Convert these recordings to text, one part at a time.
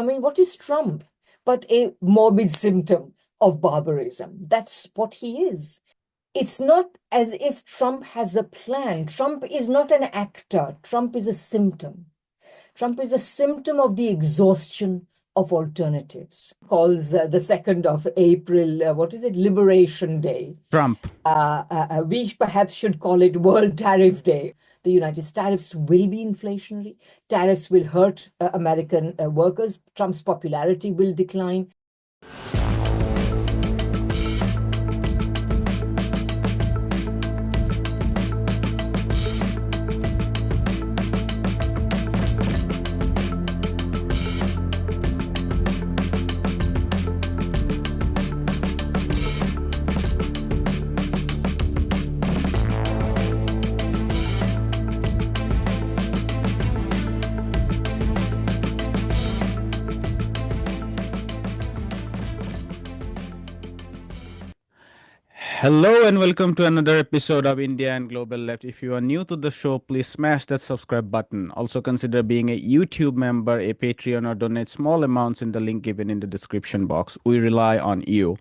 I mean, what is Trump but a morbid symptom of barbarism? That's what he is. It's not as if Trump has a plan. Trump is not an actor. Trump is a symptom. Trump is a symptom of the exhaustion of alternatives. Calls the 2nd of April, what is it, Liberation Day. Trump. We perhaps should call it World Tariff Day. The United States tariffs will be inflationary. Tariffs will hurt American workers. Trump's popularity will decline. Hello and welcome to another episode of India and Global Left. If you are new to the show, please smash that subscribe button. Also consider being a YouTube member, a Patreon, or donate small amounts in the link given in the description box. We rely on you.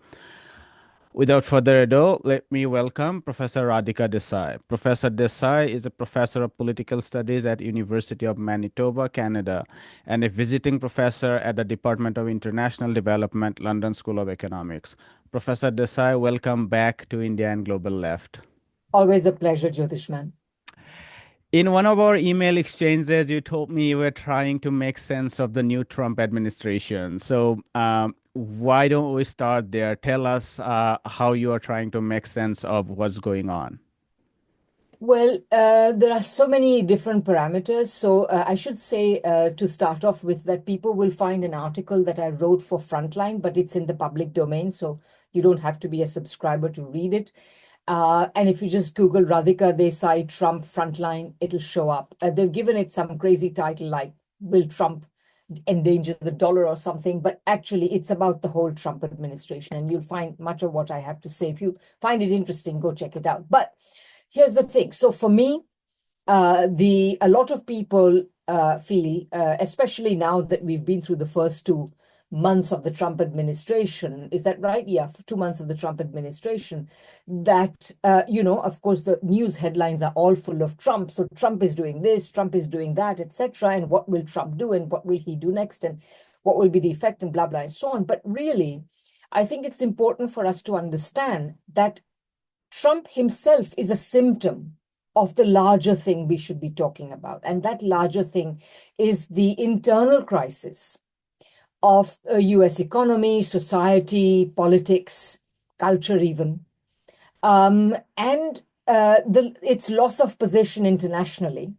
Without further ado, let me welcome Professor Radhika Desai. Professor Desai is a professor of political studies at University of Manitoba, Canada, and a visiting professor at the Department of International Development, London School of Economics. Professor Desai, welcome back to India and Global Left. Always a pleasure, Jyotishman. In one of our email exchanges, you told me you were trying to make sense of the new Trump administration. So why don't we start there? Tell us how you are trying to make sense of what's going on. Well, there are so many different parameters. So I should say to start off with that people will find an article that I wrote for Frontline, but it's in the public domain. So you don't have to be a subscriber to read it. And if you just Google Radhika Desai Trump Frontline, it'll show up. They've given it some crazy title like Will Trump Endanger the Dollar or something, but actually it's about the whole Trump administration. And you'll find much of what I have to say. If you find it interesting, go check it out. But here's the thing. So for me, a lot of people feel, especially now that we've been through the first 2 months of the Trump administration, is that right? Yeah, 2 months of the Trump administration, that, of course, the news headlines are all full of Trump. So Trump is doing this, Trump is doing that, etc. And what will Trump do and what will he do next and what will be the effect and blah, blah, and so on. But really, I think it's important for us to understand that Trump himself is a symptom of the larger thing we should be talking about. And that larger thing is the internal crisis of US economy, society, politics, culture even, and its loss of position internationally,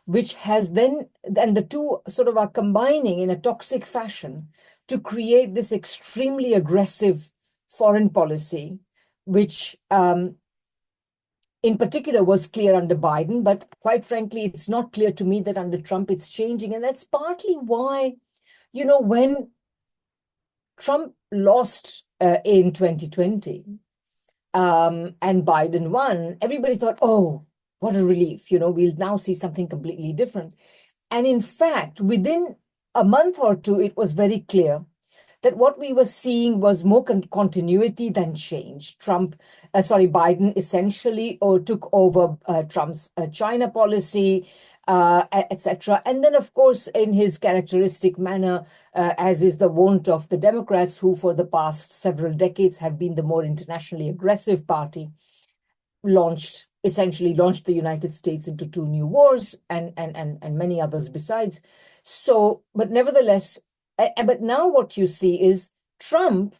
which has then, and the two sort of are combining in a toxic fashion to create this extremely aggressive foreign policy, which in particular was clear under Biden, but quite frankly, it's not clear to me that under Trump it's changing. And that's partly why, when Trump lost in 2020 and Biden won, everybody thought, oh, what a relief, we'll now see something completely different. And in fact, within a month or two, it was very clear that what we were seeing was more continuity than change. Biden essentially took over Trump's China policy, etc. And then, of course, in his characteristic manner, as is the wont of the Democrats, who for the past several decades have been the more internationally aggressive party, essentially launched the United States into 2 new wars and many others besides. So, but nevertheless, but now what you see is Trump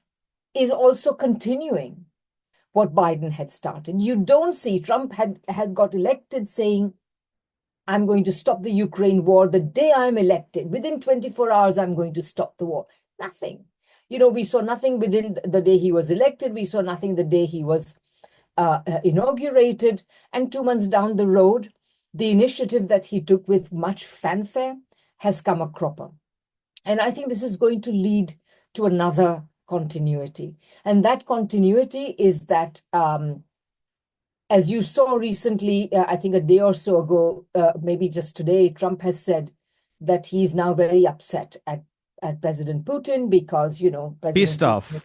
is also continuing what Biden had started. You don't see Trump had got elected saying, I'm going to stop the Ukraine war the day I'm elected. Within 24 hours, I'm going to stop the war. Nothing. We saw nothing within the day he was elected. We saw nothing the day he was inaugurated. And 2 months down the road, the initiative that he took with much fanfare has come a cropper. And I think this is going to lead to another continuity. And that continuity is that, as you saw recently, I think a day or so ago, maybe just today, Trump has said that he's now very upset at at President Putin because, President Pissed Putin, off.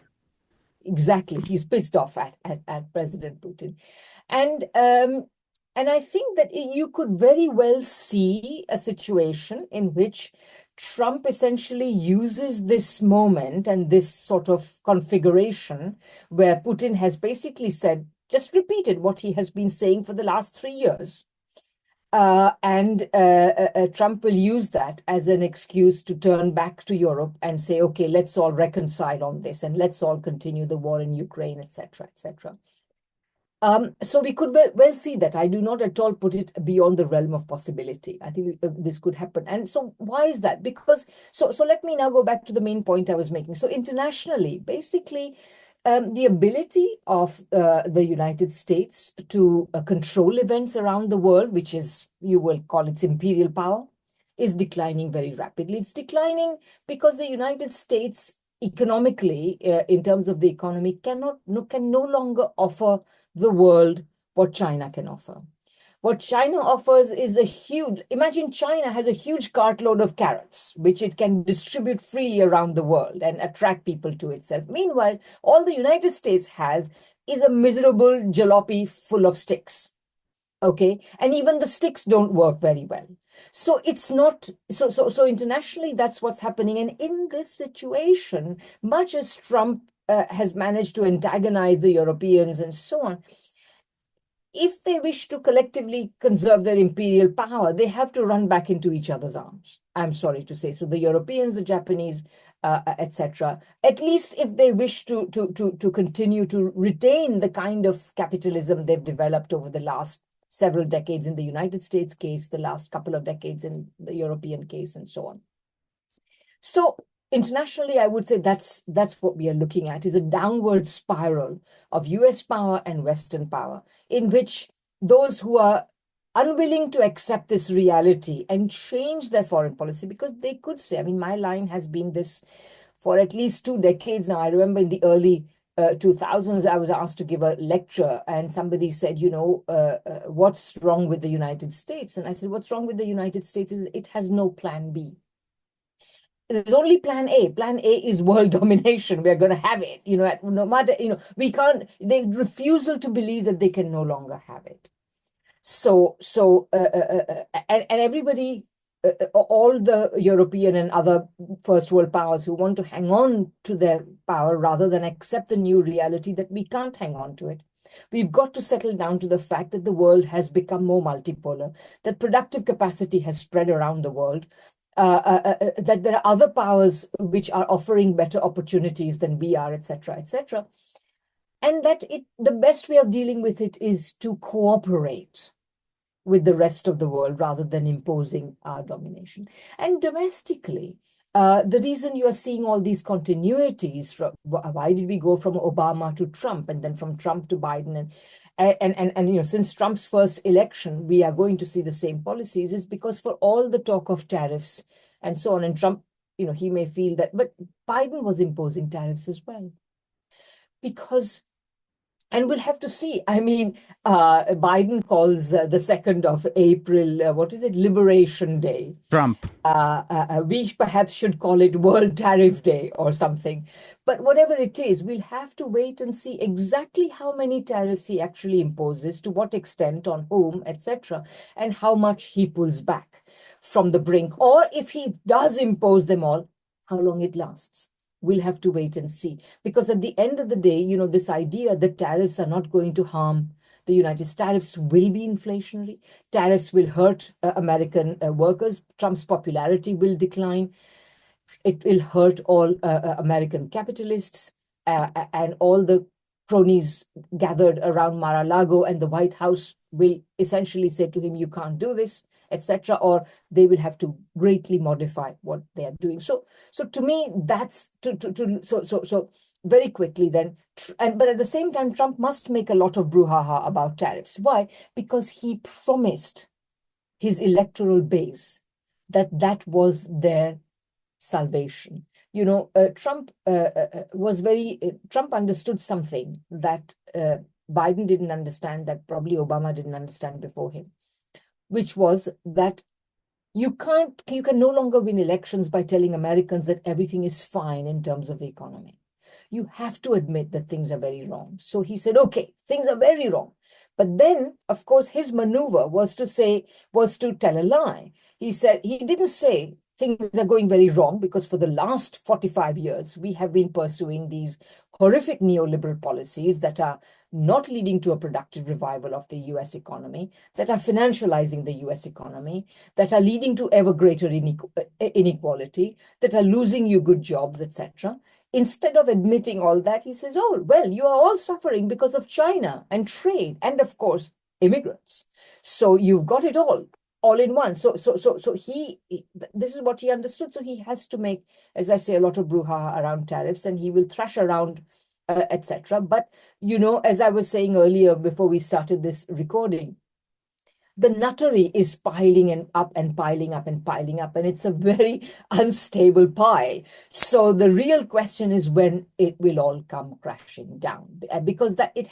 exactly, he's pissed off at President Putin. And I think that you could very well see a situation in which Trump essentially uses this moment and this sort of configuration where Putin has basically said, just repeated what he has been saying for the last 3 years. And Trump will use that as an excuse to turn back to Europe and say, okay, let's all reconcile on this and let's all continue the war in Ukraine, etc., etc. So we could well see that. I do not at all put it beyond the realm of possibility. I think this could happen. And so why is that? Because, so let me now go back to the main point I was making. So internationally, basically, the ability of the United States to control events around the world, which is, you will call its imperial power, is declining very rapidly. It's declining because the United States economically, in terms of the economy, can no longer offer the world what China can offer. What China offers is imagine China has a huge cartload of carrots, which it can distribute freely around the world and attract people to itself. Meanwhile, all the United States has is a miserable jalopy full of sticks. Okay, and even the sticks don't work very well. So it's not so internationally, that's what's happening. And in this situation, much as Trump has managed to antagonize the Europeans and so on, if they wish to collectively conserve their imperial power, they have to run back into each other's arms. I'm sorry to say. So the Europeans, the Japanese, etc. At least if they wish to continue to retain the kind of capitalism they've developed over the last several decades in the United States case, the last couple of decades in the European case, and so on. So internationally, I would say that's what we are looking at, is a downward spiral of US power and Western power, in which those who are unwilling to accept this reality and change their foreign policy, because they could say, I mean, my line has been this for at least 2 decades now. I remember in the early 2000s, I was asked to give a lecture and somebody said, what's wrong with the United States? And I said, what's wrong with the United States is it has no plan B. There's only plan A. Plan A is world domination. We're going to have it, no matter, we can't, they refusal to believe that they can no longer have it. And everybody, all the European and other first world powers who want to hang on to their power rather than accept the new reality that we can't hang on to it. We've got to settle down to the fact that the world has become more multipolar, that productive capacity has spread around the world, that there are other powers which are offering better opportunities than we are, etc., etc. And that the best way of dealing with it is to cooperate with the rest of the world rather than imposing our domination. And domestically, the reason you are seeing all these continuities, why did we go from Obama to Trump and then from Trump to Biden, and since Trump's first election, we are going to see the same policies, is because for all the talk of tariffs and so on, and Trump, he may feel that, but Biden was imposing tariffs as well. Because and we'll have to see. I mean, Biden calls the 2nd of April, what is it, Liberation Day. Trump. We perhaps should call it World Tariff Day or something. But whatever it is, we'll have to wait and see exactly how many tariffs he actually imposes, to what extent, on whom, etc., and how much he pulls back from the brink. Or if he does impose them all, how long it lasts. We'll have to wait and see. Because at the end of the day, this idea that tariffs are not going to harm the United States, tariffs will be inflationary. Tariffs will hurt American workers. Trump's popularity will decline. It will hurt all American capitalists and all the cronies gathered around Mar-a-Lago, and the White House will essentially say to him, you can't do this, etc., or they will have to greatly modify what they are doing. So to me, that's so very quickly then, but at the same time, Trump must make a lot of brouhaha about tariffs. Why? Because he promised his electoral base that was their salvation. Trump Trump understood something that Biden didn't understand, that probably Obama didn't understand before him, which was that You can no longer win elections by telling Americans that everything is fine in terms of the economy. You have to admit that things are very wrong. So he said, okay, things are very wrong. But then, of course, his maneuver was to tell a lie. He said, he didn't say things are going very wrong, because for the last 45 years, we have been pursuing these horrific neoliberal policies that are not leading to a productive revival of the US economy, that are financializing the US economy, that are leading to ever greater inequality, that are losing you good jobs, etc. Instead of admitting all that, he says, oh, well, you are all suffering because of China and trade and, of course, immigrants. So you've got it all in one. So this is what he understood. So he has to make, as I say, a lot of brouhaha around tariffs, and he will thrash around, etc. But, as I was saying earlier before we started this recording, the nuttery is piling and up and piling up and piling up, and it's a very unstable pile. So the real question is when it will all come crashing down, because that it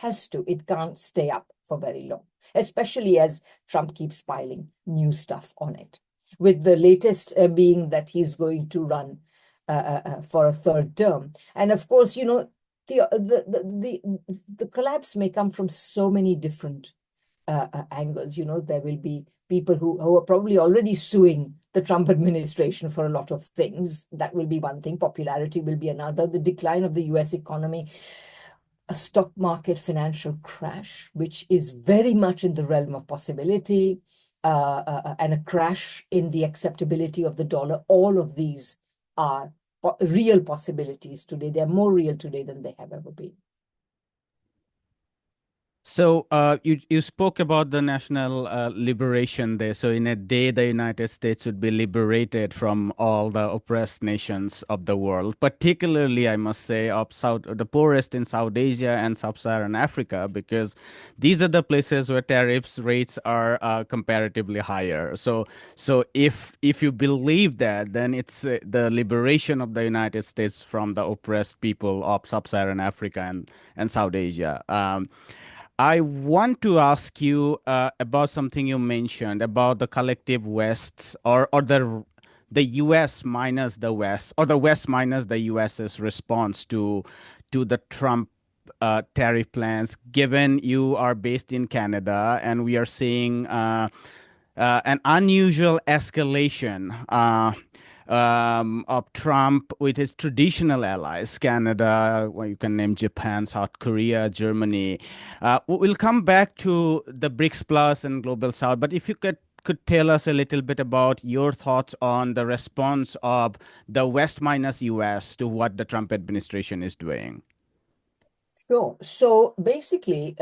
can't stay up for very long, especially as Trump keeps piling new stuff on it. With the latest being that he's going to run for a third term, and of course, the collapse may come from so many different angles. There will be people who are probably already suing the Trump administration for a lot of things. That will be one thing. Popularity will be another. The decline of the US economy, a stock market financial crash, which is very much in the realm of possibility, and a crash in the acceptability of the dollar. All of these are real possibilities today. They're more real today than they have ever been. So you spoke about the national liberation day. So in a day, the United States would be liberated from all the oppressed nations of the world, particularly, I must say, of the poorest in South Asia and Sub-Saharan Africa, because these are the places where tariffs rates are comparatively higher. So if you believe that, then it's the liberation of the United States from the oppressed people of Sub-Saharan Africa and South Asia. I want to ask you about something you mentioned about the collective West's or the U.S. minus the West, or the West minus the U.S.'s response to the Trump tariff plans. Given you are based in Canada, and we are seeing an unusual escalation of Trump with his traditional allies, Canada, well, you can name Japan, South Korea, Germany. We'll come back to the BRICS Plus and Global South, but if you could tell us a little bit about your thoughts on the response of the West minus US to what the Trump administration is doing. Sure. So basically,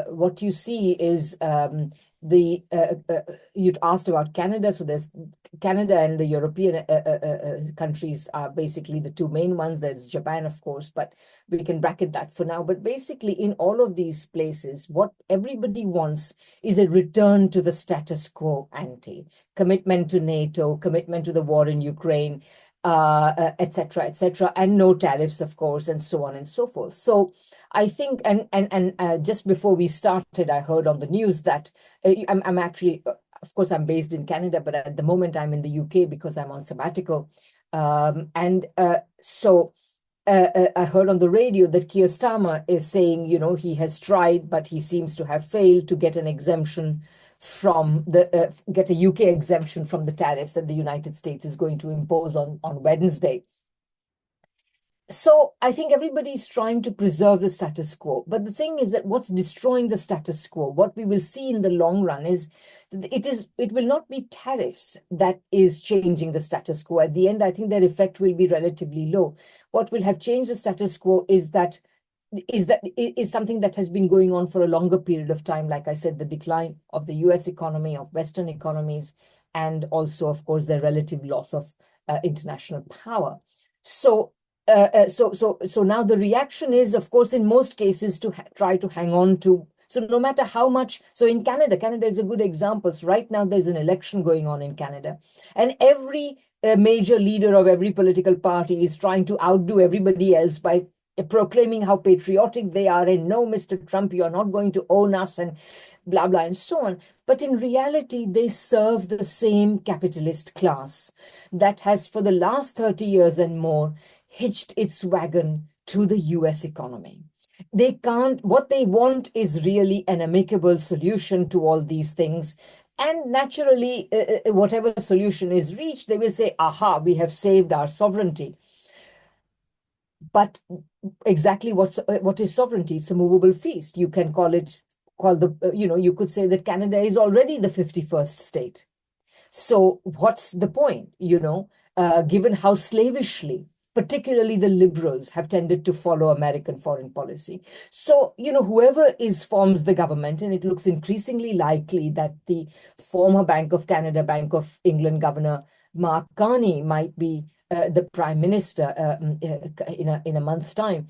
what you see is the you'd asked about Canada. So there's Canada and the European countries are basically the two main ones. There's Japan, of course, but we can bracket that for now. But basically, in all of these places, what everybody wants is a return to the status quo ante, commitment to NATO, commitment to the war in Ukraine, et cetera, and no tariffs, of course, and so on and so forth. So I think, and just before we started, I heard on the news that I'm actually, of course, I'm based in Canada, but at the moment I'm in the UK because I'm on sabbatical. So I heard on the radio that Keir Starmer is saying, he has tried, but he seems to have failed to get an exemption from get a UK exemption from the tariffs that the United States is going to impose on Wednesday. So I think everybody's trying to preserve the status quo. But the thing is that what's destroying the status quo, what we will see in the long run is it will not be tariffs that is changing the status quo. At the end, I think their effect will be relatively low. What will have changed the status quo is something that has been going on for a longer period of time. Like I said, the decline of the US economy, of Western economies, and also, of course, the relative loss of international power. So now the reaction is, of course, in most cases to try to hang on to. So no matter how much, so in Canada is a good example. So right now there's an election going on in Canada, and every major leader of every political party is trying to outdo everybody else by proclaiming how patriotic they are, and no, Mr. Trump, you're not going to own us, and blah, blah, and so on. But in reality, they serve the same capitalist class that has, for the last 30 years and more, hitched its wagon to the US economy. They can't, what they want is really an amicable solution to all these things. And naturally, whatever solution is reached, they will say, aha, we have saved our sovereignty. But exactly what is sovereignty? It's a movable feast. You can you could say that Canada is already the 51st state. So what's the point, given how slavishly, particularly the liberals, have tended to follow American foreign policy? So, whoever forms the government, and it looks increasingly likely that the former Bank of Canada, Bank of England Governor Mark Carney might be the prime minister in a month's time.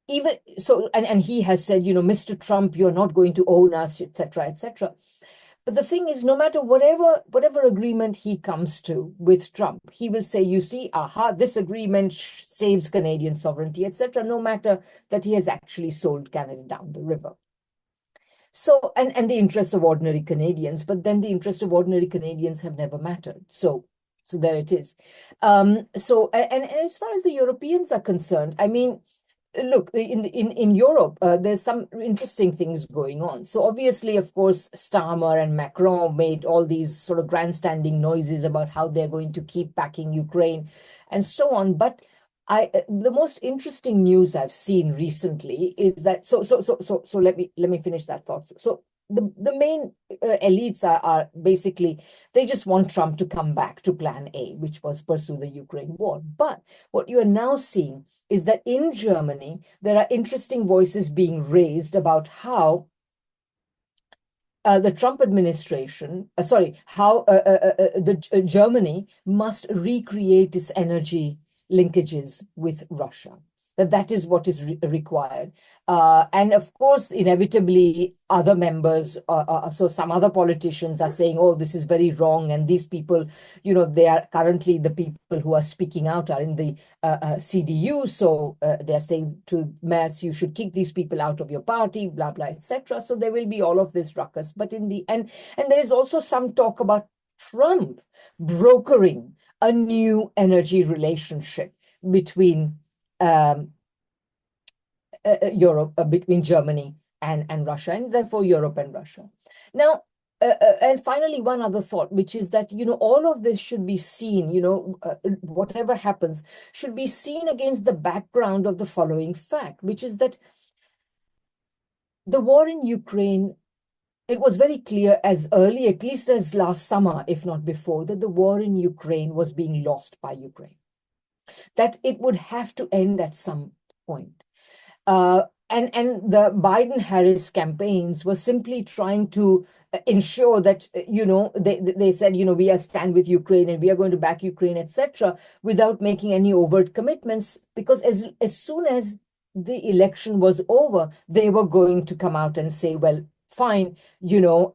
Even so, and he has said, Mr. Trump, you're not going to own us, etc., etc. But the thing is, no matter whatever agreement he comes to with Trump, he will say, you see, aha, this agreement saves Canadian sovereignty, etc., no matter that he has actually sold Canada down the river. So, and the interests of ordinary Canadians, but then the interests of ordinary Canadians have never mattered. So there it is. And as far as the Europeans are concerned, I mean, look, in Europe, there's some interesting things going on. So obviously, of course, Starmer and Macron made all these sort of grandstanding noises about how they're going to keep backing Ukraine and so on. But the most interesting news I've seen recently is that so let me finish that thought. So the main elites are basically, they just want Trump to come back to plan A, which was pursue the Ukraine war. But what you are now seeing is that in Germany, there are interesting voices being raised about how the Trump administration, Germany must recreate its energy linkages with Russia. That is what is required. And of course, inevitably, other members, so some other politicians are saying, oh, this is very wrong. And these people, they are currently the people who are speaking out are in the CDU. So they're saying to Merz, you should kick these people out of your party, blah, blah, etc. So there will be all of this ruckus. But in the end, and there is also some talk about Trump brokering a new energy relationship between Europe, between Germany and Russia, and therefore Europe and Russia. Now, and finally, one other thought, which is that, all of this should be seen, whatever happens, should be seen against the background of the following fact, which is that the war in Ukraine, it was very clear as early, at least as last summer, if not before, that the war in Ukraine was being lost by Ukraine, that it would have to end at some point. And the Biden-Harris campaigns were simply trying to ensure that, they said, we are stand with Ukraine and we are going to back Ukraine, etc., without making any overt commitments, because as soon as the election was over, they were going to come out and say, well, fine, now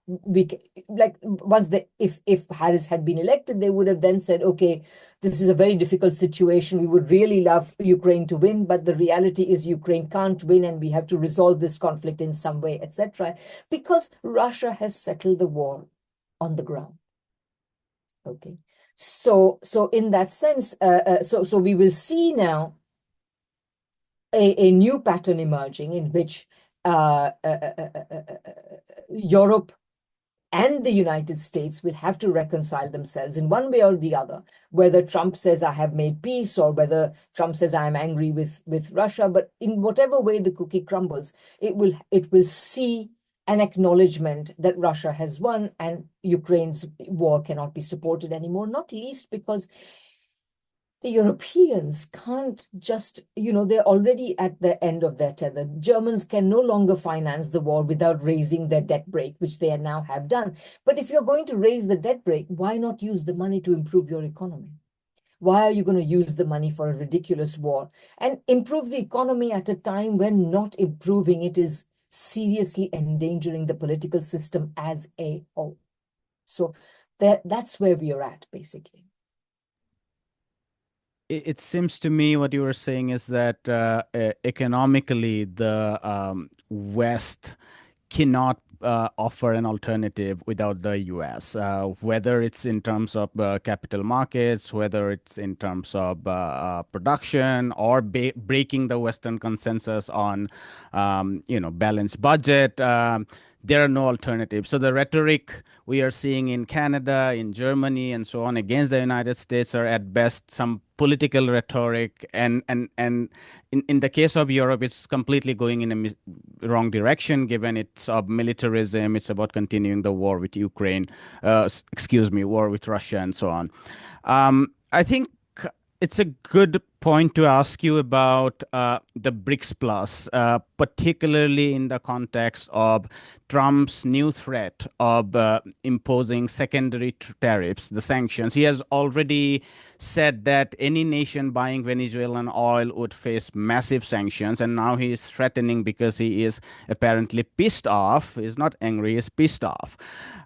once if Harris had been elected, they would have then said, okay, this is a very difficult situation. We would really love Ukraine to win, but the reality is Ukraine can't win, and we have to resolve this conflict in some way, etc. Because Russia has settled the war on the ground. Okay, so in that sense, so we will see now a new pattern emerging in which Europe and the United States will have to reconcile themselves in one way or the other, whether Trump says, I have made peace, or whether Trump says, I am angry with Russia. But in whatever way the cookie crumbles, it will see an acknowledgement that Russia has won and Ukraine's war cannot be supported anymore, not least because the Europeans can't just, they're already at the end of their tether. Germans can no longer finance the war without raising their debt brake, which they now have done. But if you're going to raise the debt brake, why not use the money to improve your economy? Why are you going to use the money for a ridiculous war and improve the economy at a time when not improving it is seriously endangering the political system as a whole? So that's where we are at, basically. it seems to me what you were saying is that economically, the West cannot offer an alternative without the US, whether it's in terms of capital markets, whether it's in terms of production, or breaking the Western consensus on, balanced budget. There are no alternatives. So the rhetoric we are seeing in Canada, in Germany, and so on against the United States are at best some political rhetoric, and in the case of Europe, it's completely going in a wrong direction, given it's of militarism. It's about continuing the war with Ukraine, war with Russia, and so on. I think it's a good point to ask you about the BRICS Plus, particularly in the context of Trump's new threat of imposing secondary tariffs, the sanctions. He has already said that any nation buying Venezuelan oil would face massive sanctions, and now he is threatening because he is apparently pissed off. He's not angry, he's pissed off.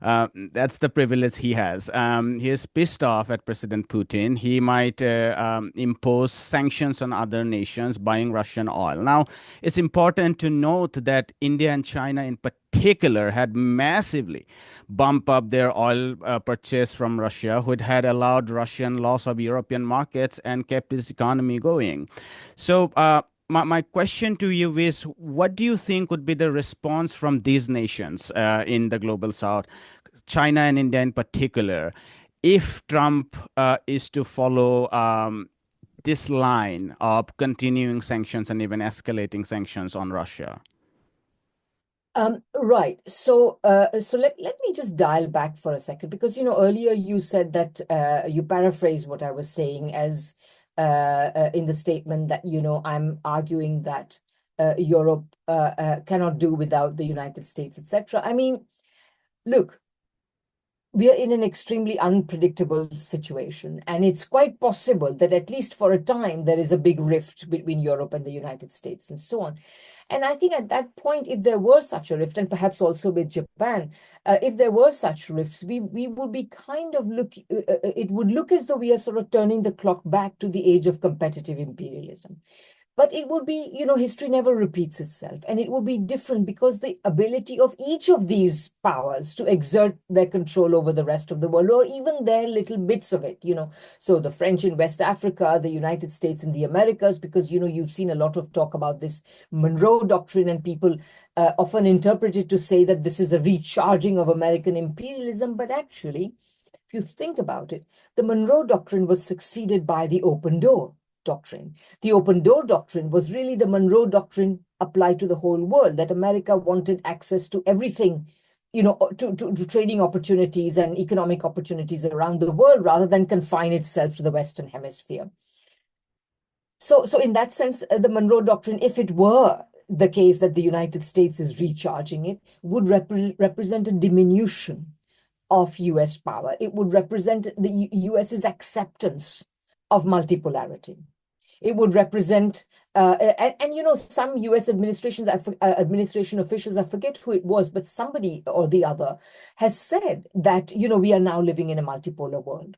That's the privilege he has. He is pissed off at President Putin. He might impose sanctions on other nations buying Russian oil. Now, it's important to note that India and China in particular had massively bumped up their oil purchase from Russia, which had allowed Russian loss of European markets and kept its economy going. So, my question to you is, what do you think would be the response from these nations in the global south, China and India in particular, if Trump is to follow this line of continuing sanctions and even escalating sanctions on Russia? Right. So let me just dial back for a second, because earlier you said that you paraphrased what I was saying as in the statement that I'm arguing that Europe cannot do without the United States, etc. I mean, look, we are in an extremely unpredictable situation, and it's quite possible that at least for a time there is a big rift between Europe and the United States and so on. And I think at that point, if there were such a rift, and perhaps also with Japan, if there were such rifts, we would be kind of it would look as though we are sort of turning the clock back to the age of competitive imperialism. But it would be, history never repeats itself. And it will be different because the ability of each of these powers to exert their control over the rest of the world, or even their little bits of it, So the French in West Africa, the United States in the Americas, because, you've seen a lot of talk about this Monroe Doctrine, and people often interpret it to say that this is a recharging of American imperialism. But actually, if you think about it, the Monroe Doctrine was succeeded by the Open Door Doctrine. The Open Door Doctrine was really the Monroe Doctrine applied to the whole world, that America wanted access to everything, to trading opportunities and economic opportunities around the world, rather than confine itself to the Western Hemisphere. So in that sense, the Monroe Doctrine, if it were the case that the United States is recharging it, would represent a diminution of US power. It would represent the US's acceptance of multipolarity. It would represent, some US administration officials, I forget who it was, but somebody or the other has said that, we are now living in a multipolar world,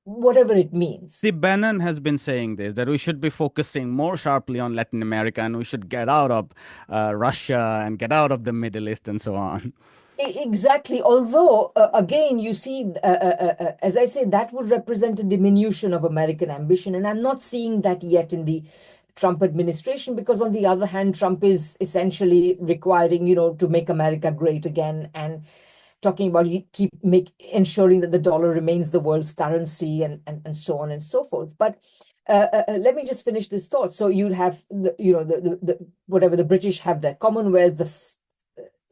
whatever it means. See, Bannon has been saying this, that we should be focusing more sharply on Latin America, and we should get out of Russia and get out of the Middle East and so on. Exactly. Although, again, you see, as I say, that would represent a diminution of American ambition. And I'm not seeing that yet in the Trump administration, because on the other hand, Trump is essentially requiring, to make America great again, and talking about ensuring that the dollar remains the world's currency, and so on and so forth. But let me just finish this thought. So you'd have whatever the British have, their Commonwealth,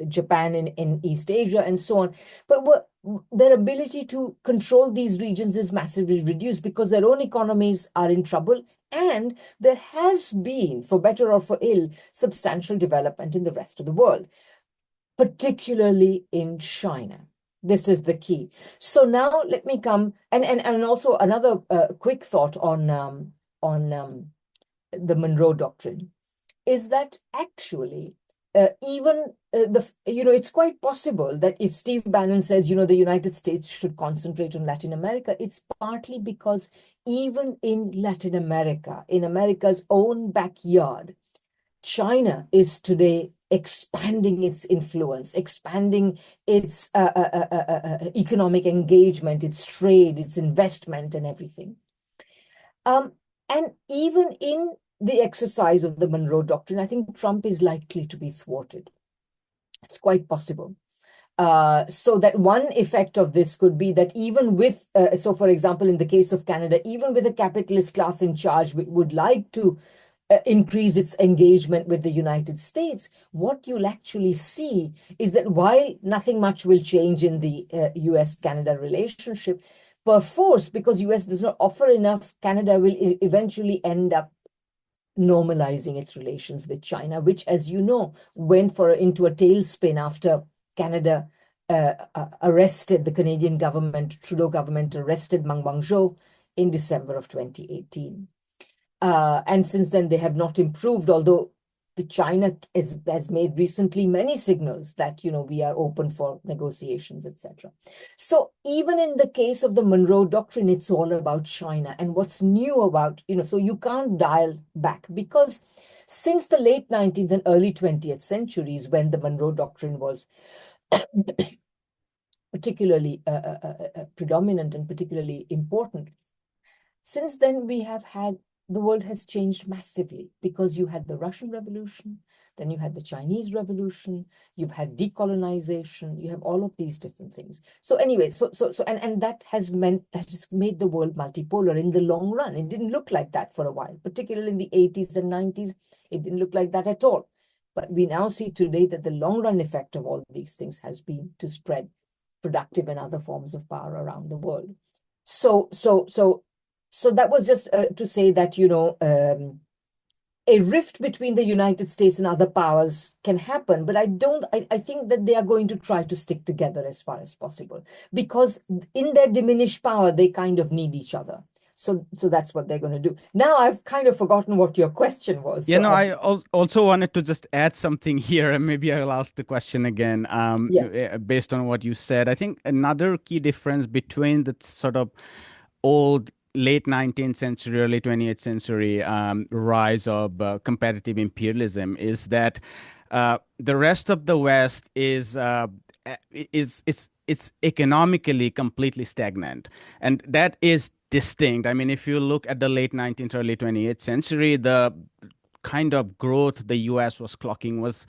Japan in East Asia, and so on. But their ability to control these regions is massively reduced because their own economies are in trouble. And there has been, for better or for ill, substantial development in the rest of the world, particularly in China. This is the key. So now let me come, and also another quick thought on the Monroe Doctrine is that actually even it's quite possible that if Steve Bannon says, the United States should concentrate on Latin America, it's partly because even in Latin America, in America's own backyard, China is today expanding its influence, expanding its economic engagement, its trade, its investment, and everything. And even in the exercise of the Monroe Doctrine, I think Trump is likely to be thwarted. It's quite possible. So that one effect of this could be that even with, so for example, in the case of Canada, even with a capitalist class in charge, we would like to increase its engagement with the United States, what you'll actually see is that while nothing much will change in the US-Canada relationship, perforce, because US does not offer enough, Canada will eventually end up normalizing its relations with China, which, as you know, went into a tailspin after Canada arrested the Canadian government, Trudeau government arrested Meng Wanzhou in December of 2018. And since then, they have not improved, although China has made recently many signals that, we are open for negotiations, etc. So even in the case of the Monroe Doctrine, it's all about China. And what's new about, so you can't dial back, because since the late 19th and early 20th centuries, when the Monroe Doctrine was particularly predominant and particularly important, since then the world has changed massively, because you had the Russian Revolution, then you had the Chinese Revolution, you've had decolonization, you have all of these different things. So anyway, and that has made the world multipolar in the long run. It didn't look like that for a while, particularly in the 80s and 90s. It didn't look like that at all. But we now see today that the long run effect of all these things has been to spread productive and other forms of power around the world. So that was just to say that, a rift between the United States and other powers can happen, but I think that they are going to try to stick together as far as possible, because in their diminished power, they kind of need each other. So that's what they're going to do. Now I've kind of forgotten what your question was. Yeah, no, I also wanted to just add something here, and maybe I'll ask the question again, based on what you said. I think another key difference between the sort of old late 19th century, early 20th century rise of competitive imperialism is that the rest of the West it's economically completely stagnant, and that is distinct. I mean, if you look at the late 19th, early 20th century, the kind of growth the US was clocking was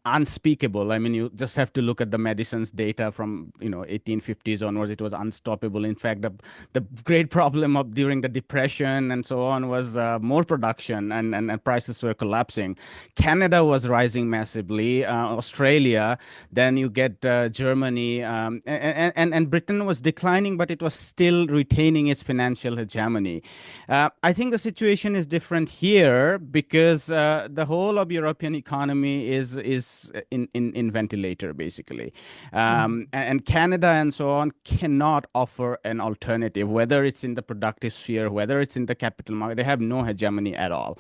unspeakable. I mean, you just have to look at the Madison's data from 1850s onwards. It was unstoppable. In fact, the great problem of during the Depression and so on was more production, and prices were collapsing. Canada was rising massively. Australia, then you get Germany, and Britain was declining, but it was still retaining its financial hegemony. I think the situation is different here, because the whole of European economy is in ventilator, basically, and Canada and so on cannot offer an alternative, whether it's in the productive sphere, whether it's in the capital market. They have no hegemony at all.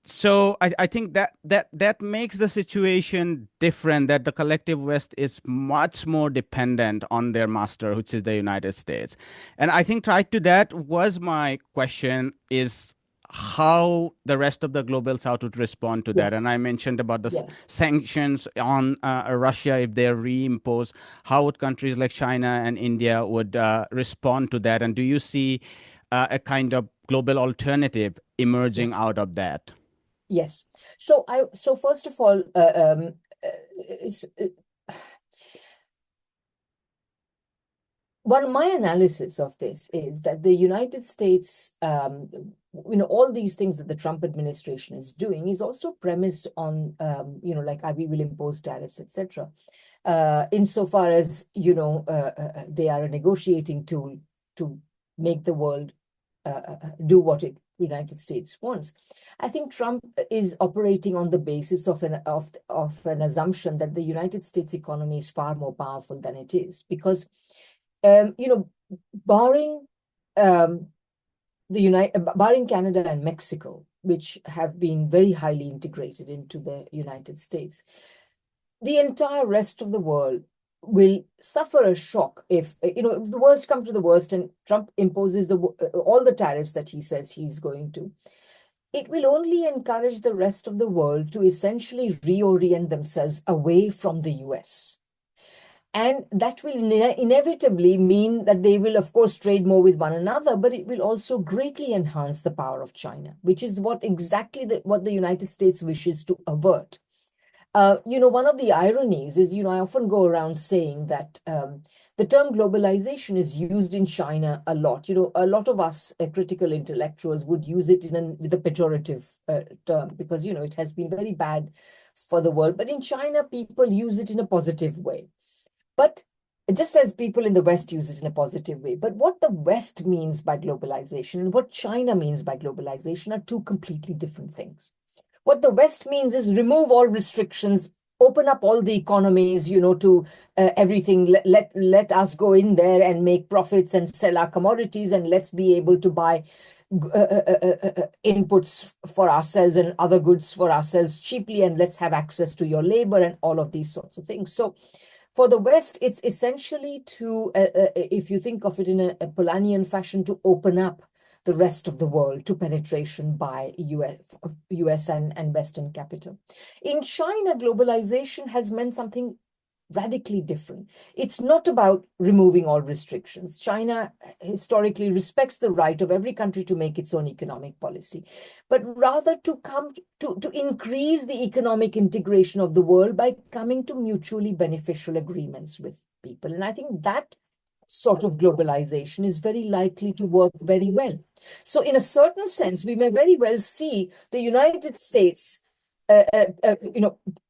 So I think that makes the situation different, that the collective West is much more dependent on their master, which is the United States. And I think tied to that was my question, is how the rest of the global South would respond to that. And I Yes. mentioned about the Yes. sanctions on Russia, if they're reimposed, how would countries like China and India would respond to that? And do you see a kind of global alternative emerging out of that? Yes. So first of all, my analysis of this is that the United States, all these things that the Trump administration is doing is also premised on, like we will impose tariffs, etc. Insofar as, they are a negotiating tool to make the world do what the United States wants. I think Trump is operating on the basis of an assumption that the United States economy is far more powerful than it is, because barring barring Canada and Mexico, which have been very highly integrated into the United States, the entire rest of the world will suffer a shock if, if the worst comes to the worst and Trump imposes all the tariffs that he says he's going to. It will only encourage the rest of the world to essentially reorient themselves away from the US. And that will inevitably mean that they will, of course, trade more with one another, but it will also greatly enhance the power of China, which is what the United States wishes to avert. One of the ironies is, I often go around saying that the term globalization is used in China a lot. A lot of us critical intellectuals would use it with a pejorative term because, it has been very bad for the world. But in China, people use it in a positive way. But just as people in the West use it in a positive way. But what the West means by globalization and what China means by globalization are two completely different things. What the West means is remove all restrictions, open up all the economies, to everything. Let us go in there and make profits and sell our commodities, and let's be able to buy inputs for ourselves and other goods for ourselves cheaply, and let's have access to your labor and all of these sorts of things. So for the West, it's essentially to, if you think of it in a Polanyian fashion, to open up the rest of the world to penetration by US and Western capital. In China, globalization has meant something radically different. It's not about removing all restrictions. China historically respects the right of every country to make its own economic policy, but rather to come to increase the economic integration of the world by coming to mutually beneficial agreements with people. And I think that sort of globalization is very likely to work very well. So in a certain sense, we may very well see the United States,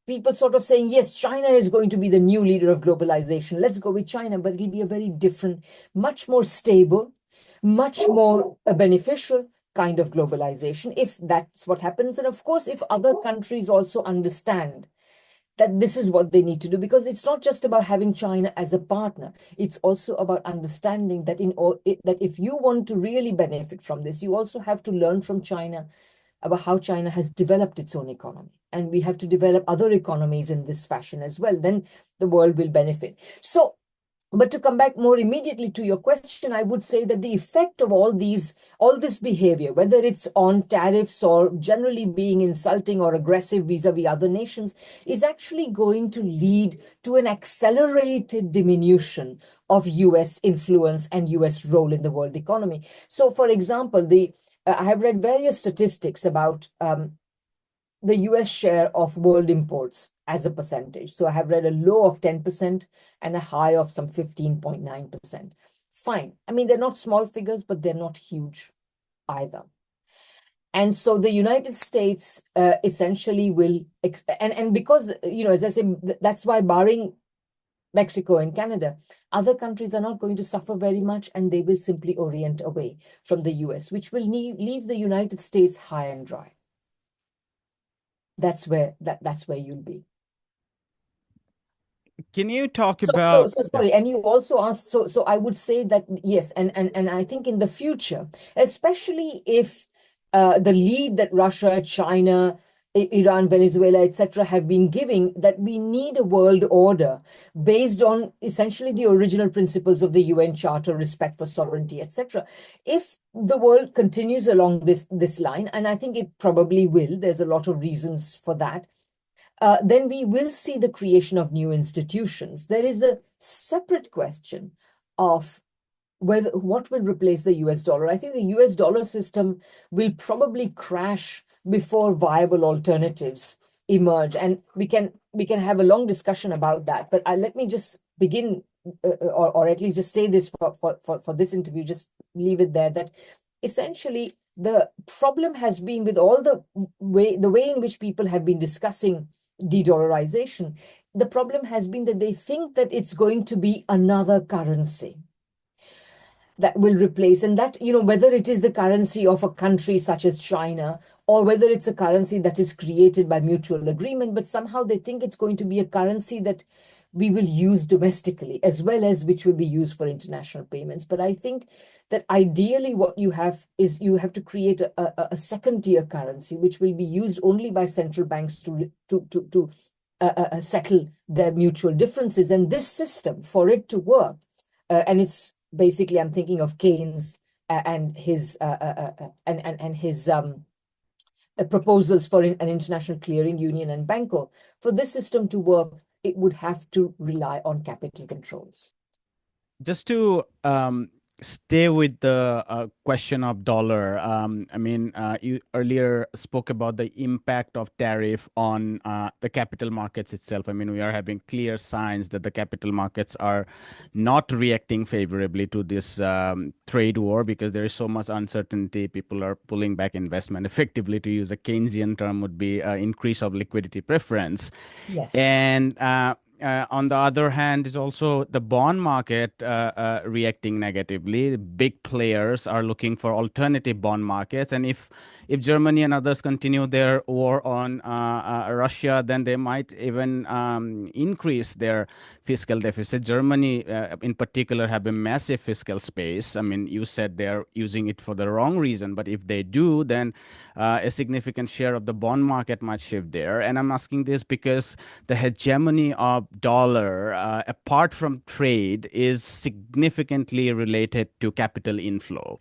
people sort of saying, yes, China is going to be the new leader of globalization. Let's go with China, but it'll be a very different, much more stable, much more beneficial kind of globalization, if that's what happens. And of course, if other countries also understand that this is what they need to do, because it's not just about having China as a partner. It's also about understanding that that if you want to really benefit from this, you also have to learn from China about how China has developed its own economy. And we have to develop other economies in this fashion as well. Then the world will benefit. So, but to come back more immediately to your question, I would say that the effect of all this behavior, whether it's on tariffs or generally being insulting or aggressive vis-a-vis other nations, is actually going to lead to an accelerated diminution of US influence and US role in the world economy. So, for example, I have read various statistics about the US share of world imports as a percentage. So I have read a low of 10% and a high of some 15.9%. Fine. I mean, they're not small figures, but they're not huge either. And so the United States essentially will, and because, as I say, that's why barring Mexico and Canada, other countries are not going to suffer very much, and they will simply orient away from the US, which will leave the United States high and dry. That's where you'll be. Can you talk about? So sorry, and you also asked. So I would say that yes, and I think in the future, especially if the lead that Russia, China, Iran, Venezuela, etc., have been giving, that we need a world order based on essentially the original principles of the UN Charter, respect for sovereignty, etc. If the world continues along this line, and I think it probably will, there's a lot of reasons for that. Then we will see the creation of new institutions. There is a separate question of what will replace the US dollar. I think the US dollar system will probably crash before viable alternatives emerge. And we can have a long discussion about that. But let me just begin, or at least just say this for this interview, just leave it there, that essentially the problem has been with all the way in which people have been discussing de-dollarization. The problem has been that they think that it's going to be another currency that will replace, and that, whether it is the currency of a country such as China, or whether it's a currency that is created by mutual agreement, but somehow they think it's going to be a currency that we will use domestically, as well as which will be used for international payments. But I think that ideally what you have is you have to create a second tier currency, which will be used only by central banks to settle their mutual differences. And this system, for it to work, and it's basically, I'm thinking of Keynes and his proposals for an international clearing union and Banco. For this system to work, it would have to rely on capital controls. Just to stay with the question of dollar, I mean, you earlier spoke about the impact of tariff on the capital markets itself. I mean, we are having clear signs that the capital markets are not reacting favorably to this trade war because there is so much uncertainty. People are pulling back investment. Effectively, to use a Keynesian term, would be increase of liquidity preference. Yes. And on the other hand, is also the bond market reacting negatively. Big players are looking for alternative bond markets, and if Germany and others continue their war on Russia, then they might even increase their fiscal deficit. Germany, in particular, have a massive fiscal space. I mean, you said they are using it for the wrong reason, but if they do, then a significant share of the bond market might shift there. And I'm asking this because the hegemony of dollar, apart from trade, is significantly related to capital inflow.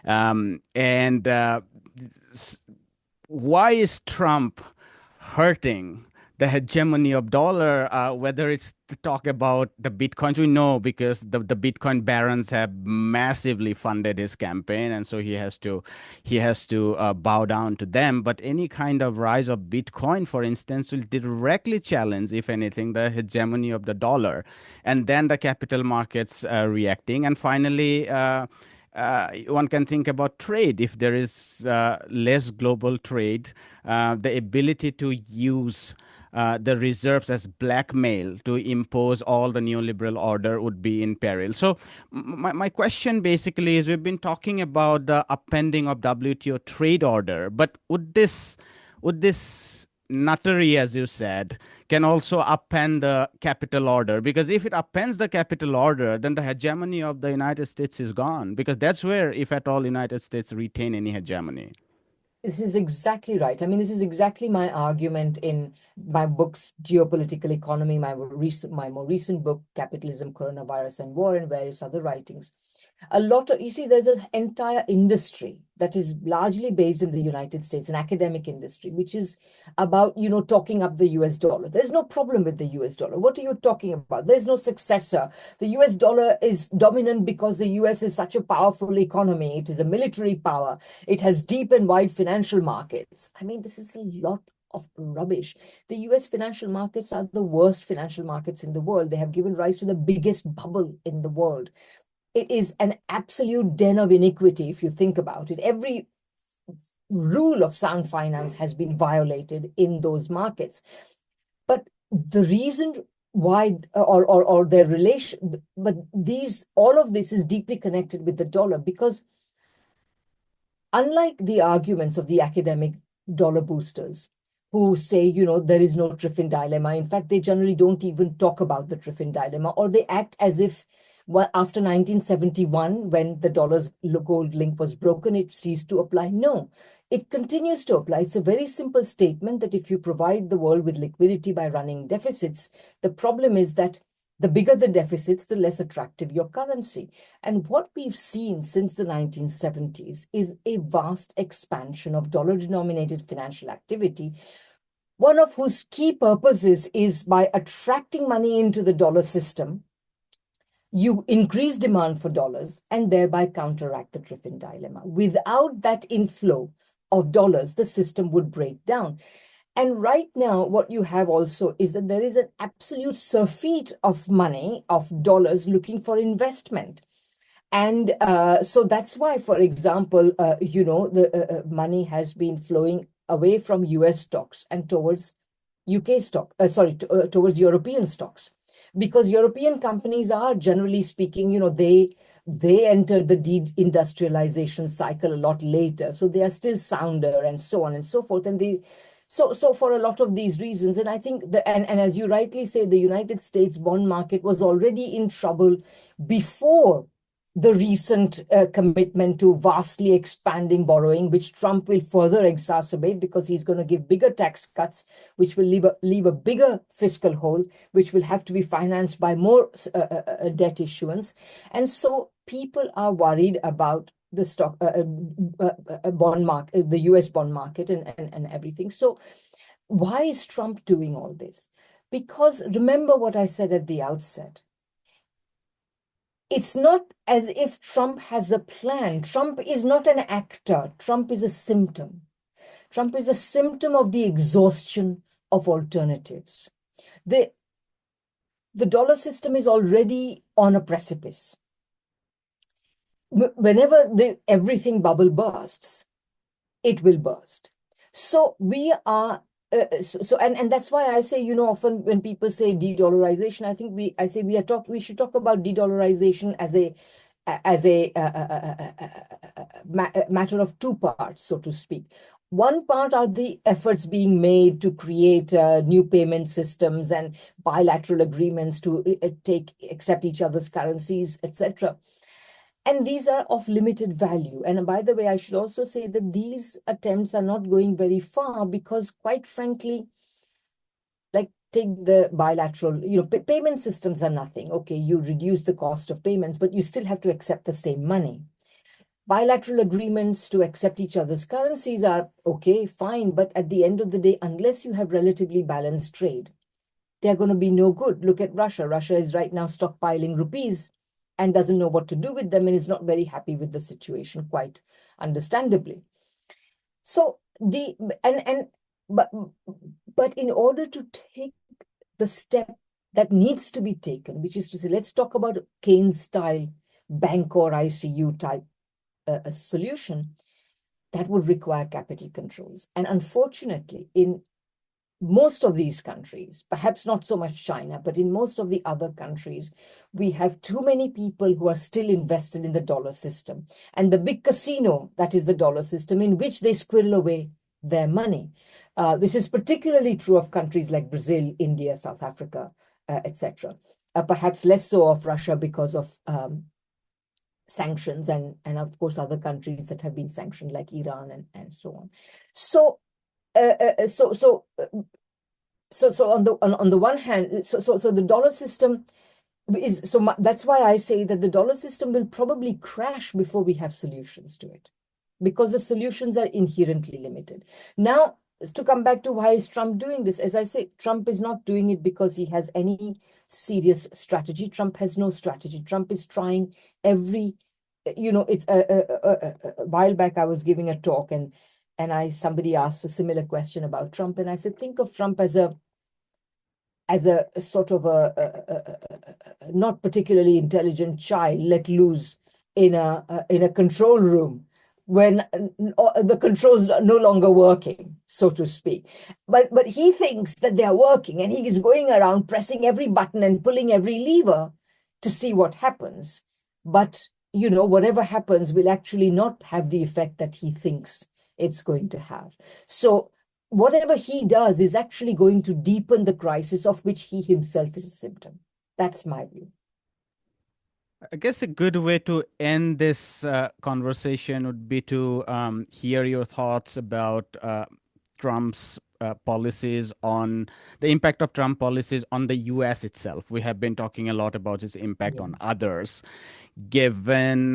And why is Trump hurting the hegemony of dollar? Whether it's to talk about the Bitcoins, we know because the Bitcoin barons have massively funded his campaign, and so he has to bow down to them. But any kind of rise of Bitcoin, for instance, will directly challenge, if anything, the hegemony of the dollar, and then the capital markets reacting. And finally, one can think about trade. If there is less global trade, the ability to use the reserves as blackmail to impose all the neoliberal order would be in peril. So, my question basically is, we've been talking about the upending of WTO trade order, but would this nuttery, as you said, can also upend the capital order? Because if it upends the capital order, then the hegemony of the United States is gone. Because that's where, if at all, United States retain any hegemony. This is exactly right. I mean, this is exactly my argument in my books, Geopolitical Economy, my more recent book, Capitalism, Coronavirus, and War, and various other writings. You see, there's an entire industry that is largely based in the United States, an academic industry, which is about, talking up the US dollar. There's no problem with the US dollar. What are you talking about? There's no successor. The US dollar is dominant because the US is such a powerful economy. It is a military power. It has deep and wide financial markets. I mean, this is a lot of rubbish. The US financial markets are the worst financial markets in the world. They have given rise to the biggest bubble in the world. It is an absolute den of iniquity if you think about it. Every rule of sound finance has been violated in those markets. But the reason why, or their relation, but all of this is deeply connected with the dollar, because unlike the arguments of the academic dollar boosters who say, there is no Triffin dilemma. In fact, they generally don't even talk about the Triffin dilemma, or they act as if, well, after 1971, when the dollar's gold link was broken, it ceased to apply. No, it continues to apply. It's a very simple statement that if you provide the world with liquidity by running deficits, the problem is that the bigger the deficits, the less attractive your currency. And what we've seen since the 1970s is a vast expansion of dollar-denominated financial activity, one of whose key purposes is by attracting money into the dollar system, you increase demand for dollars and thereby counteract the Triffin dilemma. Without that inflow of dollars, the system would break down. And right now, what you have also is that there is an absolute surfeit of money, of dollars looking for investment. And so that's why, for example, the money has been flowing away from US stocks and towards towards European stocks. Because European companies are, generally speaking, they entered the deindustrialization cycle a lot later. So they are still sounder and so on and so forth. And So for a lot of these reasons, and I think and as you rightly say, the United States bond market was already in trouble before the recent commitment to vastly expanding borrowing, which Trump will further exacerbate because he's going to give bigger tax cuts, which will leave a bigger fiscal hole, which will have to be financed by more debt issuance. And so people are worried about the bond market, the US bond market, and everything. So why is Trump doing all this? Because remember what I said at the outset. It's not as if Trump has a plan. Trump is not an actor. Trump is a symptom. Trump is a symptom of the exhaustion of alternatives. The, the dollar system is already on a precipice. Whenever everything bubble bursts, it will burst. So we are and that's why I say, often when people say de-dollarization, I say we should talk about de-dollarization as a matter of two parts, so to speak. One part are the efforts being made to create new payment systems and bilateral agreements to accept each other's currencies, etc. And these are of limited value. And by the way, I should also say that these attempts are not going very far because, quite frankly, like take the bilateral, payment systems are nothing. Okay, you reduce the cost of payments, but you still have to accept the same money. Bilateral agreements to accept each other's currencies are okay, fine, but at the end of the day, unless you have relatively balanced trade, they're going to be no good. Look at Russia. Russia is right now stockpiling rupees and doesn't know what to do with them and is not very happy with the situation, quite understandably. So but in order to take the step that needs to be taken, which is to say, let's talk about Keynes style bank or ICU type a solution, that would require capital controls. And unfortunately, in most of these countries, perhaps not so much China, but in most of the other countries, we have too many people who are still invested in the dollar system and the big casino that is the dollar system, in which they squirrel away their money. This is particularly true of countries like Brazil, India, South Africa, etc. Perhaps less so of Russia because of sanctions and of course other countries that have been sanctioned like Iran and so on. So so on the one hand, so the dollar system is that's why I say that the dollar system will probably crash before we have solutions to it, because the solutions are inherently limited. Now, to come back to why is Trump doing this, as I say, Trump is not doing it because he has any serious strategy. Trump has no strategy. Trump is trying every, it's a while back I was giving a talk and somebody asked a similar question about Trump, and I said, think of Trump as a sort of a not particularly intelligent child let loose in a control room when the controls are no longer working, so to speak. But he thinks that they are working, and he is going around pressing every button and pulling every lever to see what happens. But whatever happens will actually not have the effect that he thinks it's going to have. So whatever he does is actually going to deepen the crisis of which he himself is a symptom. That's my view. I guess a good way to end this conversation would be to hear your thoughts about Trump's policies on the impact of Trump policies on the US itself. We have been talking a lot about its impact on Yes. others, given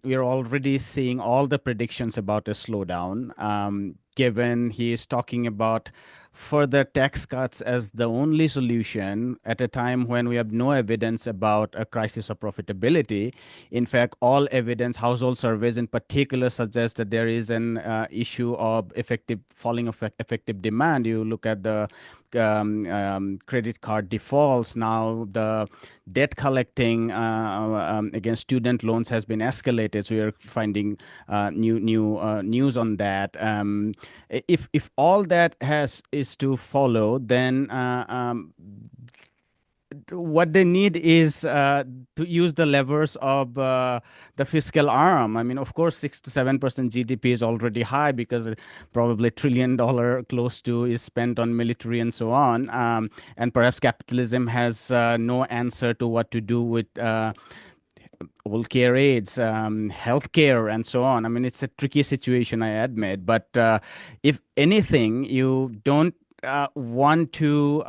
we're already seeing all the predictions about a slowdown, given he is talking about further tax cuts as the only solution at a time when we have no evidence about a crisis of profitability. In fact, all evidence, household surveys in particular, suggest that there is an issue of falling of effective demand. You look at the credit card defaults now, the debt collecting against student loans has been escalated. So we are finding new news on that. If all that is to follow, then what they need is to use the levers of the fiscal arm. I mean, of course, 6 to 7% GDP is already high because probably $1 trillion close to is spent on military and so on. And perhaps capitalism has no answer to what to do with all care aids, healthcare, and so on. I mean, it's a tricky situation, I admit. But if anything, you don't want to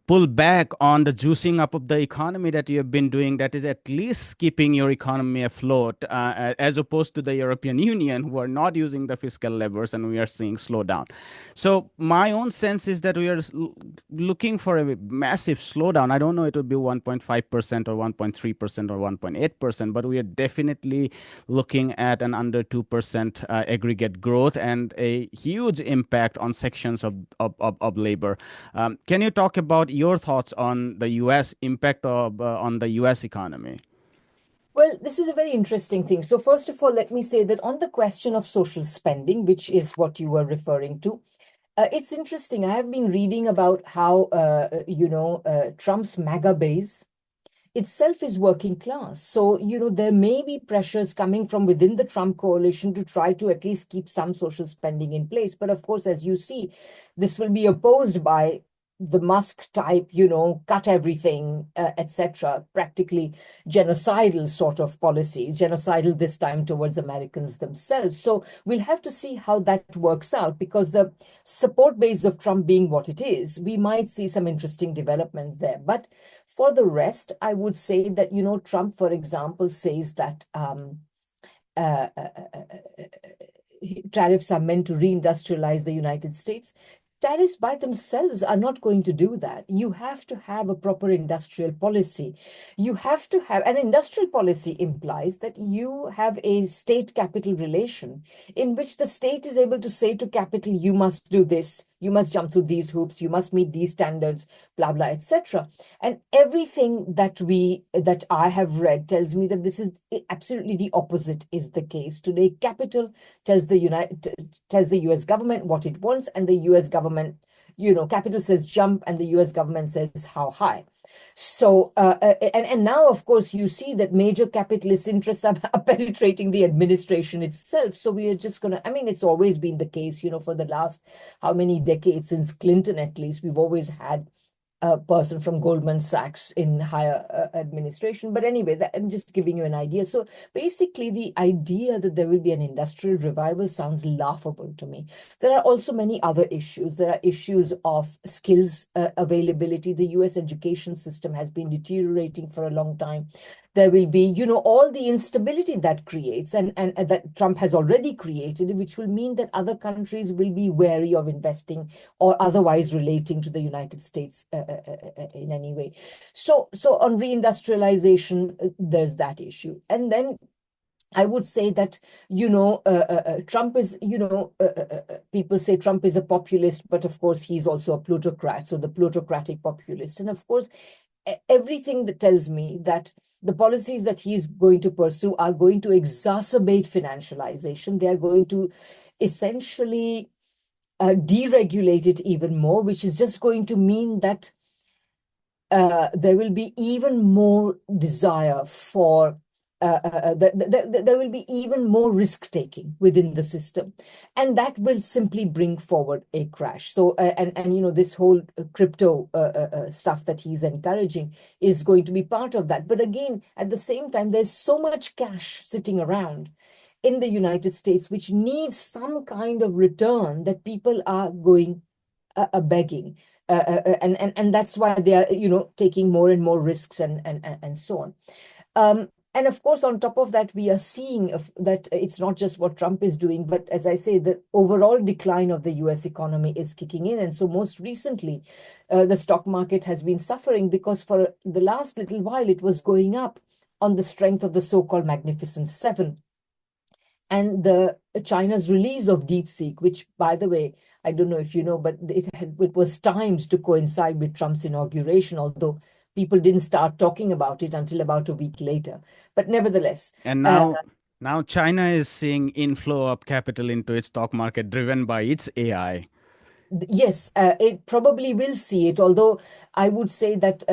pull back on the juicing up of the economy that you have been doing, that is at least keeping your economy afloat, as opposed to the European Union, who are not using the fiscal levers, and we are seeing slowdown. So my own sense is that we are looking for a massive slowdown. I don't know it will be 1.5% or 1.3% or 1.8%, but we are definitely looking at an under 2% aggregate growth and a huge impact on sections of labor. Can you talk about your thoughts on the US impact of on the US economy? Well, this is a very interesting thing. So, first of all, let me say that on the question of social spending, which is what you were referring to, it's interesting. I have been reading about how, Trump's MAGA base itself is working class. So, there may be pressures coming from within the Trump coalition to try to at least keep some social spending in place. But of course, as you see, this will be opposed by the Musk type, cut everything, etc., practically genocidal sort of policies, genocidal this time towards Americans themselves. So we'll have to see how that works out, because the support base of Trump being what it is, we might see some interesting developments there. But for the rest, I would say that, Trump, for example, says that uh, uh, uh, tariffs are meant to reindustrialize the United States. Tariffs by themselves are not going to do that. You have to have a proper industrial policy. You have to have an industrial policy implies that you have a state capital relation in which the state is able to say to capital, you must do this, you must jump through these hoops, you must meet these standards, blah, blah, etc. And everything that I have read tells me that this is absolutely the opposite is the case. Today, capital tells the US government what it wants, and the US government, capital says jump, and the US government says how high. So, and now, of course, you see that major capitalist interests are penetrating the administration itself. So we are just going to, I mean, it's always been the case, for the last how many decades, since Clinton at least, we've always had a person from Goldman Sachs in higher administration. But anyway, I'm just giving you an idea. So basically, the idea that there will be an industrial revival sounds laughable to me. There are also many other issues. There are issues of skills availability. The US education system has been deteriorating for a long time. There will be, all the instability that creates and that Trump has already created, which will mean that other countries will be wary of investing or otherwise relating to the United States in any way. So on reindustrialization, there's that issue. And then I would say that, Trump is, people say Trump is a populist, but of course, he's also a plutocrat. So the plutocratic populist. And of course, everything that tells me that the policies that he's going to pursue are going to exacerbate financialization. They are going to essentially deregulate it even more, which is just going to mean that there will be even more desire for there will be even more risk taking within the system, and that will simply bring forward a crash. So and this whole crypto stuff that he's encouraging is going to be part of that. But again, at the same time, there's so much cash sitting around in the United States which needs some kind of return that people are going begging, and that's why they are taking more and more risks and so on. And of course, on top of that, we are seeing that it's not just what Trump is doing, but as I say, the overall decline of the US economy is kicking in. And so most recently, the stock market has been suffering because for the last little while, it was going up on the strength of the so-called Magnificent Seven. And the China's release of DeepSeek, which, by the way, I don't know if you know, but it was timed to coincide with Trump's inauguration, although people didn't start talking about it until about a week later. But nevertheless, And now China is seeing inflow of capital into its stock market driven by its AI. Yes, it probably will see it, although I would say that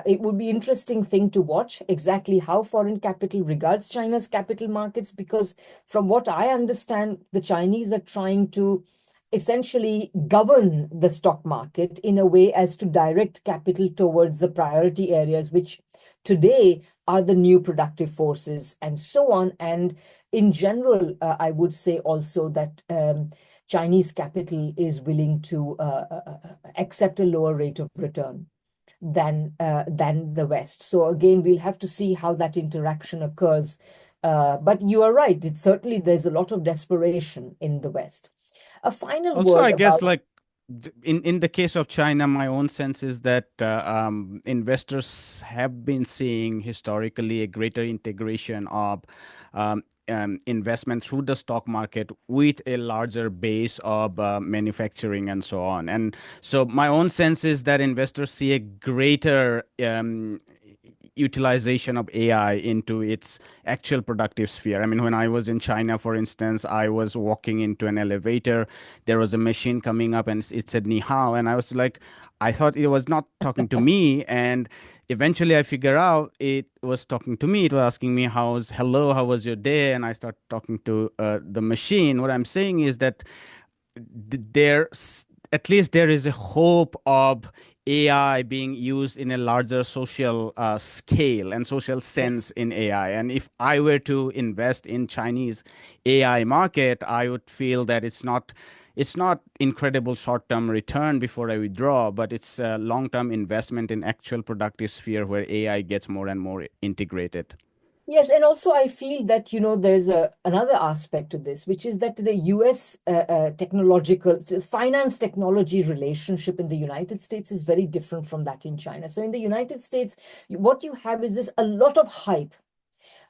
it would be interesting thing to watch exactly how foreign capital regards China's capital markets, because from what I understand, the Chinese are trying to essentially govern the stock market in a way as to direct capital towards the priority areas, which today are the new productive forces and so on. And in general, I would say also that Chinese capital is willing to accept a lower rate of return than the West. So again, we'll have to see how that interaction occurs. But you are right. It certainly there's a lot of desperation in the West. A final Also, word I guess about like in the case of China, my own sense is that investors have been seeing historically a greater integration of investment through the stock market with a larger base of manufacturing and so on. And so my own sense is that investors see a greater utilization of AI into its actual productive sphere. I mean, when I was in China, for instance, I was walking into an elevator. There was a machine coming up and it said "ni hao," and I was like, I thought it was not talking to me, and eventually I figure out it was talking to me. It was asking me, "How's hello? How was your day?" And I start talking to the machine. What I'm saying is that there at least there is a hope of AI being used in a larger social scale and social sense yes. in AI. And if I were to invest in Chinese AI market, I would feel that it's not incredible short-term return before I withdraw, but it's a long-term investment in actual productive sphere where AI gets more and more integrated. Yes, and also I feel that, there's another aspect to this, which is that the US technological, finance technology relationship in the United States is very different from that in China. So in the United States, what you have is this a lot of hype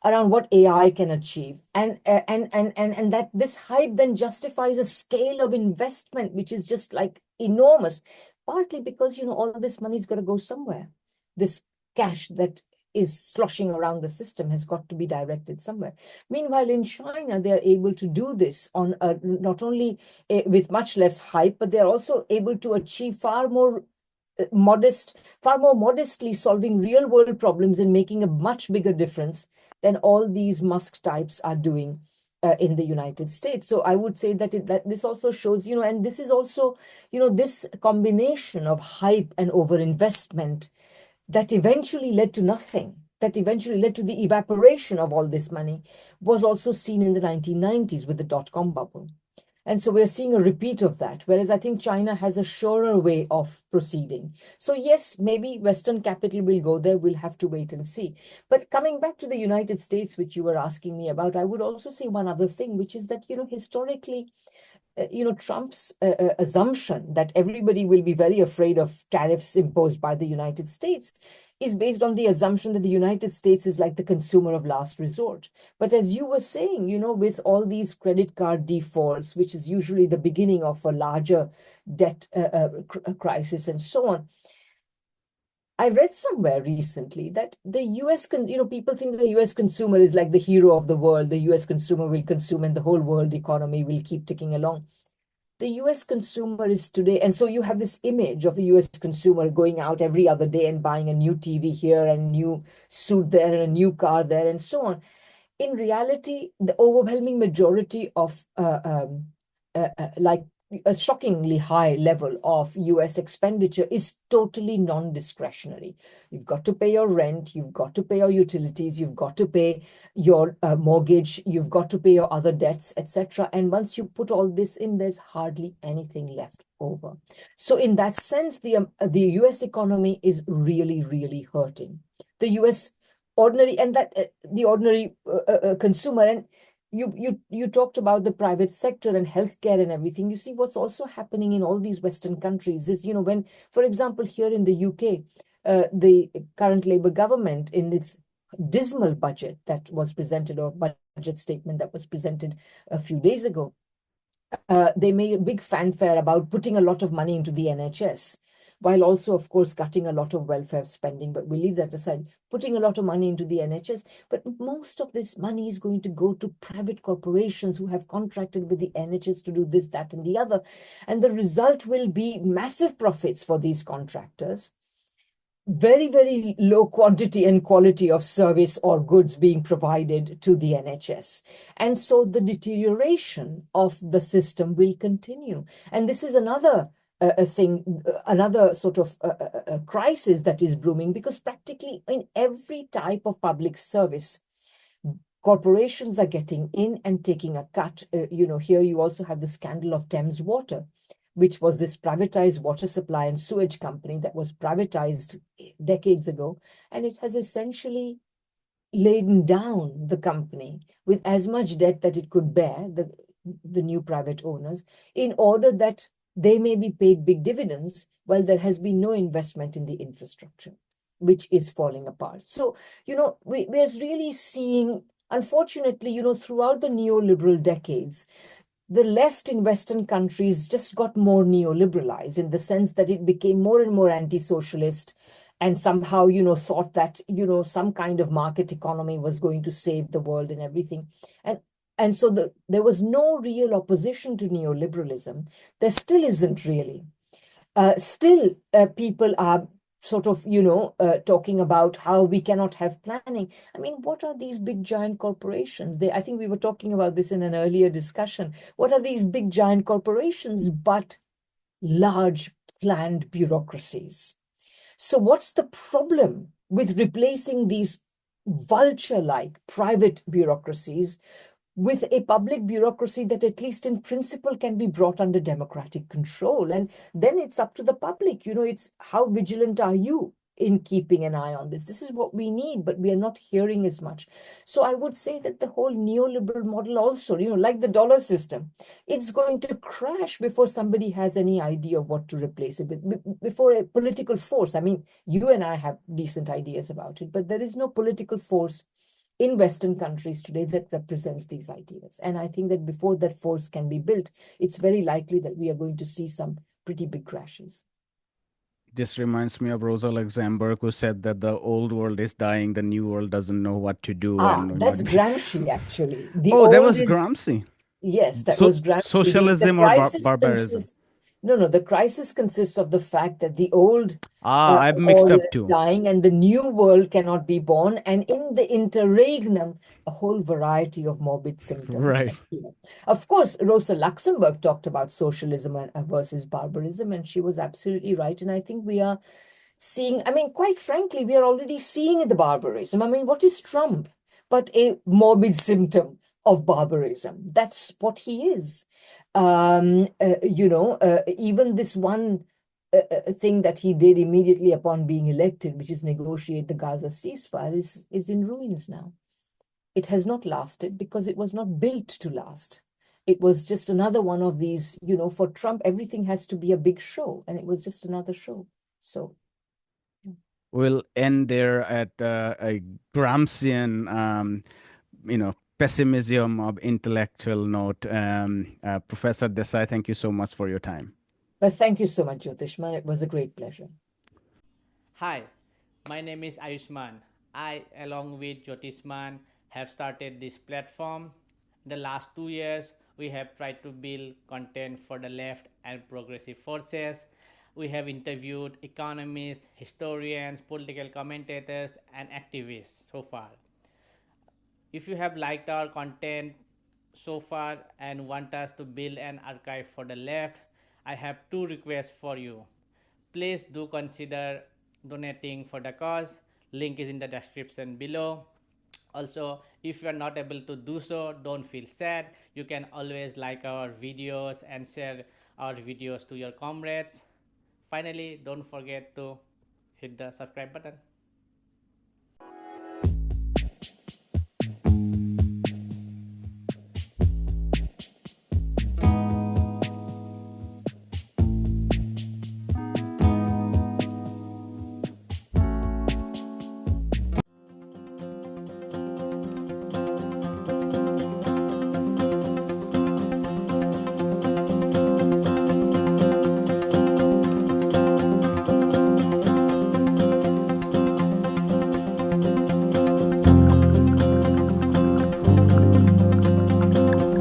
around what AI can achieve, and that this hype then justifies a scale of investment which is just like enormous, partly because all this money's got to go somewhere. This cash that is sloshing around the system has got to be directed somewhere. Meanwhile, in China, they are able to do this on not only with much less hype, but they are also able to achieve far more modestly solving real world problems and making a much bigger difference than all these Musk types are doing in the United States. So I would say that this also shows, and this is also, this combination of hype and overinvestment that eventually led to nothing, that eventually led to the evaporation of all this money, was also seen in the 1990s with the dot-com bubble. And so we're seeing a repeat of that, whereas I think China has a surer way of proceeding. So yes, maybe Western capital will go there. We'll have to wait and see. But coming back to the United States, which you were asking me about, I would also say one other thing, which is that, historically, Trump's assumption that everybody will be very afraid of tariffs imposed by the United States is based on the assumption that the United States is like the consumer of last resort. But as you were saying, with all these credit card defaults, which is usually the beginning of a larger debt crisis and so on, I read somewhere recently that the US, people think the US consumer is like the hero of the world. The US consumer will consume and the whole world economy will keep ticking along. The US consumer is today, and so you have this image of a US consumer going out every other day and buying a new TV here and a new suit there and a new car there and so on. In reality, the overwhelming majority of like a shockingly high level of US expenditure is totally non-discretionary. You've got to pay your rent, you've got to pay your utilities, you've got to pay your mortgage, you've got to pay your other debts, etc. And once you put all this in, there's hardly anything left over. So in that sense, the US economy is really, really hurting. The US ordinary and that the ordinary consumer, and you talked about the private sector and healthcare and everything. You see what's also happening in all these Western countries is, when, for example, here in the UK, the current Labour government, in its dismal budget that was presented, or budget statement that was presented a few days ago, they made a big fanfare about putting a lot of money into the NHS. while also, of course, cutting a lot of welfare spending. But we leave that aside, putting a lot of money into the NHS. But most of this money is going to go to private corporations who have contracted with the NHS to do this, that, and the other. And the result will be massive profits for these contractors, very, very low quantity and quality of service or goods being provided to the NHS. And so the deterioration of the system will continue. And this is another another sort of crisis that is brewing, because practically in every type of public service, corporations are getting in and taking a cut. Here you also have the scandal of Thames Water, which was this privatized water supply and sewage company that was privatized decades ago. And it has essentially laden down the company with as much debt that it could bear, the new private owners, in order that they may be paid big dividends while there has been no investment in the infrastructure, which is falling apart. So, we're really seeing, unfortunately, throughout the neoliberal decades, the left in Western countries just got more neoliberalized, in the sense that it became more and more anti-socialist, and somehow, thought that, some kind of market economy was going to save the world and everything. And so there was no real opposition to neoliberalism. There still isn't really. Still, people are sort of, talking about how we cannot have planning. I mean, what are these big giant corporations? I think we were talking about this in an earlier discussion. What are these big giant corporations but large planned bureaucracies? So what's the problem with replacing these vulture-like private bureaucracies with a public bureaucracy that, at least in principle, can be brought under democratic control? And then it's up to the public. It's how vigilant are you in keeping an eye on this? This is what we need, but we are not hearing as much. So I would say that the whole neoliberal model also, like the dollar system, it's going to crash before somebody has any idea of what to replace it with, before a political force. I mean, you and I have decent ideas about it, but there is no political force in Western countries today that represents these ideas. And I think that before that force can be built, it's very likely that we are going to see some pretty big crashes. This reminds me of Rosa Luxemburg, who said that the old world is dying, the new world doesn't know what to do, and we That's might be. Gramsci, actually. The Oh, that old was is, Gramsci. yes, that So was Gramsci. The socialism or crisis barbarism? consists, no, the crisis consists of the fact that the old Ah, I've mixed order up is too. dying and the new world cannot be born. And in the interregnum, a whole variety of morbid symptoms Right. appear. Of course, Rosa Luxemburg talked about socialism versus barbarism, and she was absolutely right. And I think we are seeing, I mean, quite frankly, we are already seeing the barbarism. I mean, what is Trump but a morbid symptom of barbarism? That's what he is. Even this one thing that he did immediately upon being elected, which is negotiate the Gaza ceasefire, is in ruins now. It has not lasted because it was not built to last. It was just another one of these, for Trump, everything has to be a big show, and it was just another show. So We'll end there at a Gramscian, pessimism of intellectual note. Professor Desai, thank you so much for your time. but thank you so much, Jyotishman. It was a great pleasure. Hi, my name is Ayushman. I, along with Jyotisman, have started this platform. In the last 2 years, we have tried to build content for the left and progressive forces. We have interviewed economists, historians, political commentators, and activists so far. If you have liked our content so far and want us to build an archive for the left, I have two requests for you. Please do consider donating for the cause. Link is in the description below. Also, if you are not able to do so, don't feel sad. You can always like our videos and share our videos to your comrades. Finally, don't forget to hit the subscribe button.